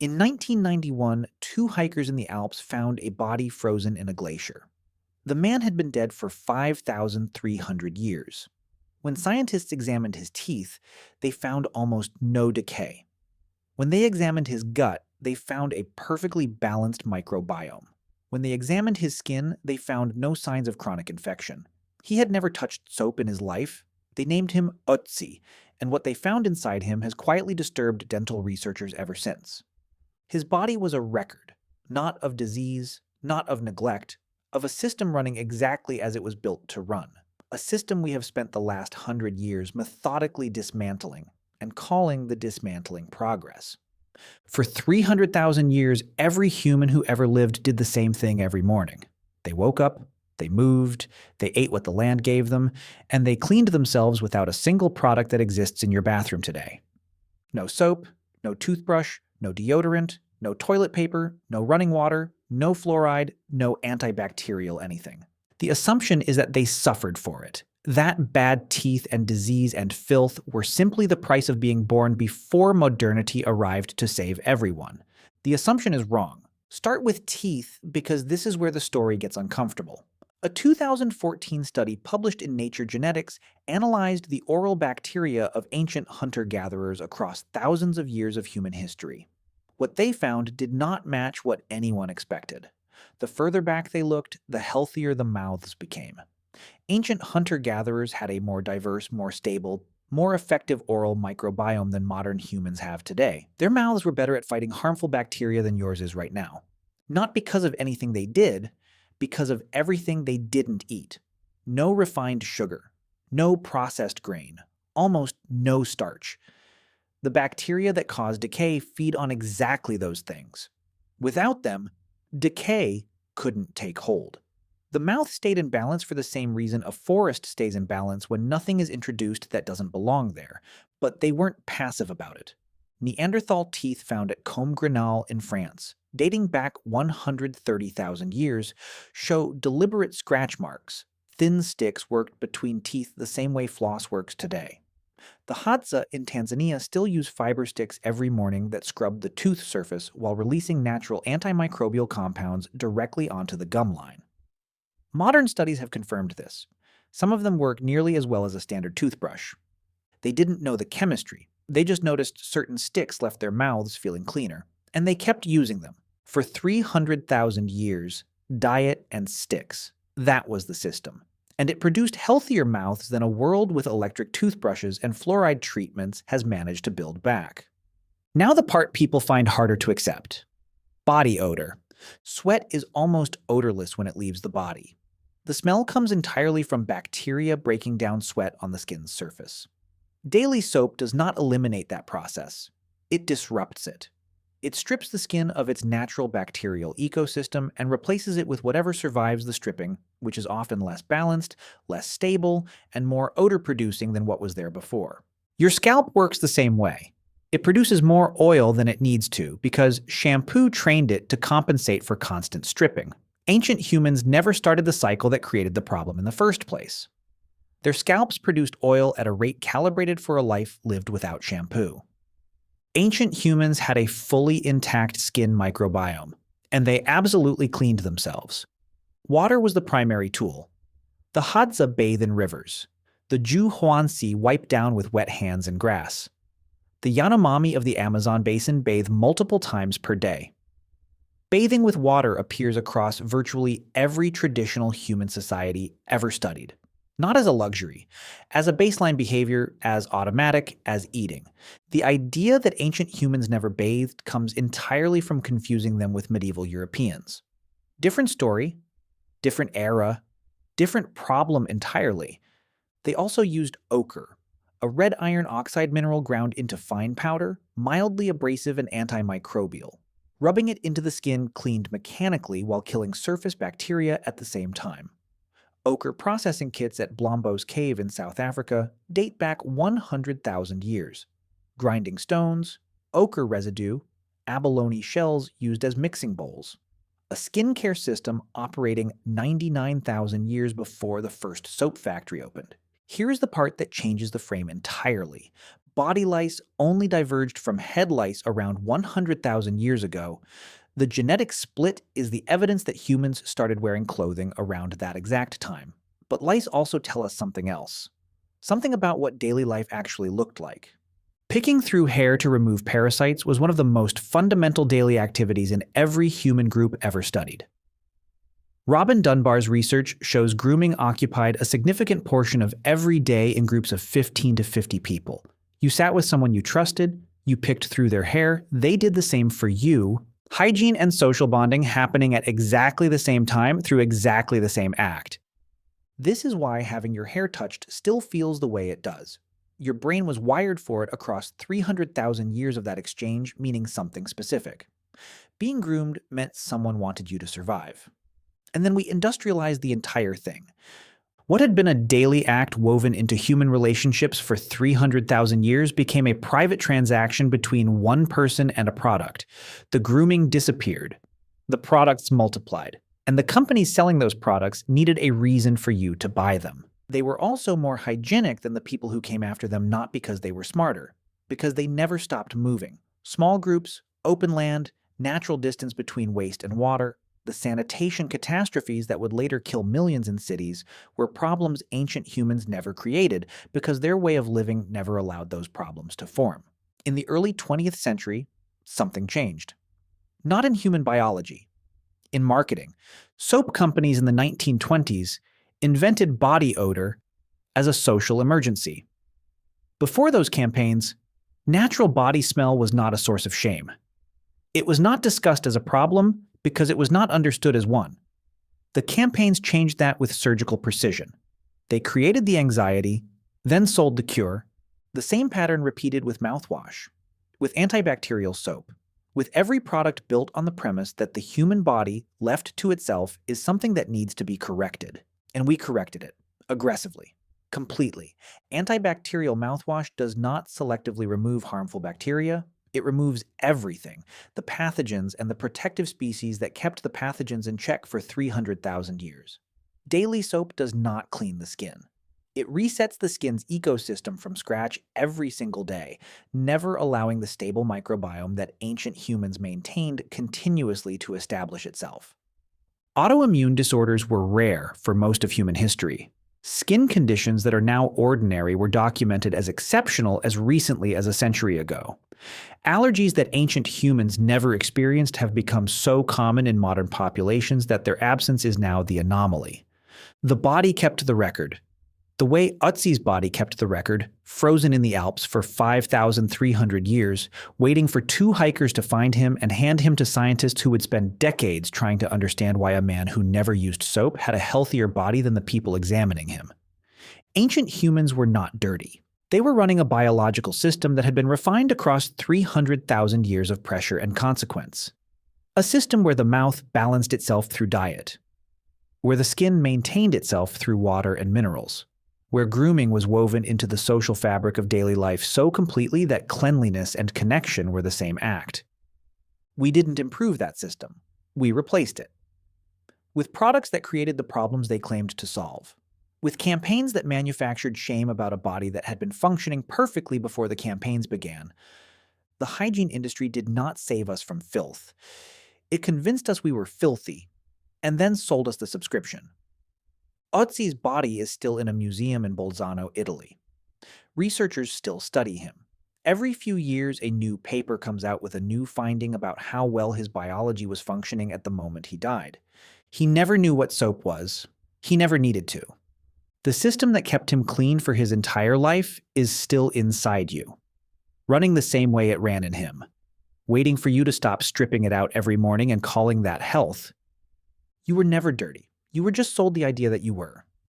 In 1991, two hikers in the Alps found a body frozen in a glacier. The man had been dead for 5,300 years. When scientists examined his teeth, they found almost no decay. When they examined his gut, they found a perfectly balanced microbiome. When they examined his skin, they found no signs of chronic infection. He had never touched soap in his life. They named him Ötzi, and what they found inside him has quietly disturbed dental researchers ever since. His body was a record, not of disease, not of neglect, of a system running exactly as it was built to run. A system we have spent the last 100 years methodically dismantling and calling the dismantling progress. For 300,000 years, every human who ever lived did the same thing every morning. They woke up, they moved, they ate what the land gave them, and they cleaned themselves without a single product that exists in your bathroom today. No soap, no toothbrush, no deodorant, no toilet paper, no running water, no fluoride, no antibacterial anything. The assumption is that they suffered for it. That bad teeth and disease and filth were simply the price of being born before modernity arrived to save everyone. The assumption is wrong. Start with teeth because this is where the story gets uncomfortable. A 2014 study published in Nature Genetics analyzed the oral bacteria of ancient hunter-gatherers across thousands of years of human history. What they found did not match what anyone expected. The further back they looked, the healthier the mouths became. Ancient hunter-gatherers had a more diverse, more stable, more effective oral microbiome than modern humans have today. Their mouths were better at fighting harmful bacteria than yours is right now. Not because of anything they did, because of everything they didn't eat. No refined sugar, no processed grain, almost no starch. The bacteria that cause decay feed on exactly those things. Without them, decay couldn't take hold. The mouth stayed in balance for the same reason a forest stays in balance when nothing is introduced that doesn't belong there, but they weren't passive about it. Neanderthal teeth found at Combe Grenal in France, dating back 130,000 years, show deliberate scratch marks. Thin sticks worked between teeth the same way floss works today. The Hadza in Tanzania still use fiber sticks every morning that scrub the tooth surface while releasing natural antimicrobial compounds directly onto the gum line. Modern studies have confirmed this. Some of them work nearly as well as a standard toothbrush. They didn't know the chemistry. They just noticed certain sticks left their mouths feeling cleaner, and they kept using them. For 300,000 years, diet and sticks. That was the system. And it produced healthier mouths than a world with electric toothbrushes and fluoride treatments has managed to build back. Now the part people find harder to accept. Body odor. Sweat is almost odorless when it leaves the body. The smell comes entirely from bacteria breaking down sweat on the skin's surface. Daily soap does not eliminate that process. It disrupts it. It strips the skin of its natural bacterial ecosystem and replaces it with whatever survives the stripping, which is often less balanced, less stable, and more odor-producing than what was there before. Your scalp works the same way. It produces more oil than it needs to because shampoo trained it to compensate for constant stripping. Ancient humans never started the cycle that created the problem in the first place. Their scalps produced oil at a rate calibrated for a life lived without shampoo. Ancient humans had a fully intact skin microbiome, and they absolutely cleaned themselves. Water was the primary tool. The Hadza bathe in rivers. The Juhuansi wipe down with wet hands and grass. The Yanomami of the Amazon basin bathe multiple times per day. Bathing with water appears across virtually every traditional human society ever studied. Not as a luxury, as a baseline behavior, as automatic as eating. The idea that ancient humans never bathed comes entirely from confusing them with medieval Europeans. Different story, different era, different problem entirely. They also used ochre, a red iron oxide mineral ground into fine powder, mildly abrasive and antimicrobial. Rubbing it into the skin cleaned mechanically while killing surface bacteria at the same time. Ochre processing kits at Blombos Cave in South Africa date back 100,000 years. Grinding stones, ochre residue, abalone shells used as mixing bowls. A skincare system operating 99,000 years before the first soap factory opened. Here's the part that changes the frame entirely. Body lice only diverged from head lice around 100,000 years ago. The genetic split is the evidence that humans started wearing clothing around that exact time. But lice also tell us something else. Something about what daily life actually looked like. Picking through hair to remove parasites was one of the most fundamental daily activities in every human group ever studied. Robin Dunbar's research shows grooming occupied a significant portion of every day in groups of 15 to 50 people. You sat with someone you trusted, you picked through their hair, they did the same for you. Hygiene and social bonding happening at exactly the same time through exactly the same act. This is why having your hair touched still feels the way it does. Your brain was wired for it across 300,000 years of that exchange, meaning something specific. Being groomed meant someone wanted you to survive. And then we industrialized the entire thing. What had been a daily act woven into human relationships for 300,000 years became a private transaction between one person and a product. The grooming disappeared. The products multiplied. And the companies selling those products needed a reason for you to buy them. They were also more hygienic than the people who came after them, not because they were smarter, because they never stopped moving. Small groups, open land, natural distance between waste and water, the sanitation catastrophes that would later kill millions in cities were problems ancient humans never created because their way of living never allowed those problems to form. In the early 20th century, something changed. Not in human biology. In marketing, soap companies in the 1920s invented body odor as a social emergency. Before those campaigns, natural body smell was not a source of shame. It was not discussed as a problem because it was not understood as one. The campaigns changed that with surgical precision. They created the anxiety, then sold the cure. The same pattern repeated with mouthwash, with antibacterial soap, with every product built on the premise that the human body, left to itself, is something that needs to be corrected. And we corrected it, aggressively, completely. Antibacterial mouthwash does not selectively remove harmful bacteria. It removes everything, the pathogens and the protective species that kept the pathogens in check for 300,000 years. Daily soap does not clean the skin. It resets the skin's ecosystem from scratch every single day, never allowing the stable microbiome that ancient humans maintained continuously to establish itself. Autoimmune disorders were rare for most of human history. Skin conditions that are now ordinary were documented as exceptional as recently as a century ago. Allergies that ancient humans never experienced have become so common in modern populations that their absence is now the anomaly. The body kept the record. The way Ötzi's body kept the record, frozen in the Alps for 5,300 years, waiting for two hikers to find him and hand him to scientists who would spend decades trying to understand why a man who never used soap had a healthier body than the people examining him. Ancient humans were not dirty. They were running a biological system that had been refined across 300,000 years of pressure and consequence. A system where the mouth balanced itself through diet, where the skin maintained itself through water and minerals, where grooming was woven into the social fabric of daily life so completely that cleanliness and connection were the same act. We didn't improve that system. We replaced it. With products that created the problems they claimed to solve. With campaigns that manufactured shame about a body that had been functioning perfectly before the campaigns began. The hygiene industry did not save us from filth. It convinced us we were filthy, and then sold us the subscription. Ötzi's body is still in a museum in Bolzano, Italy. Researchers still study him. Every few years, a new paper comes out with a new finding about how well his biology was functioning at the moment he died. He never knew what soap was. He never needed to. The system that kept him clean for his entire life is still inside you, running the same way it ran in him, waiting for you to stop stripping it out every morning and calling that health. You were never dirty. You were just sold the idea that you were.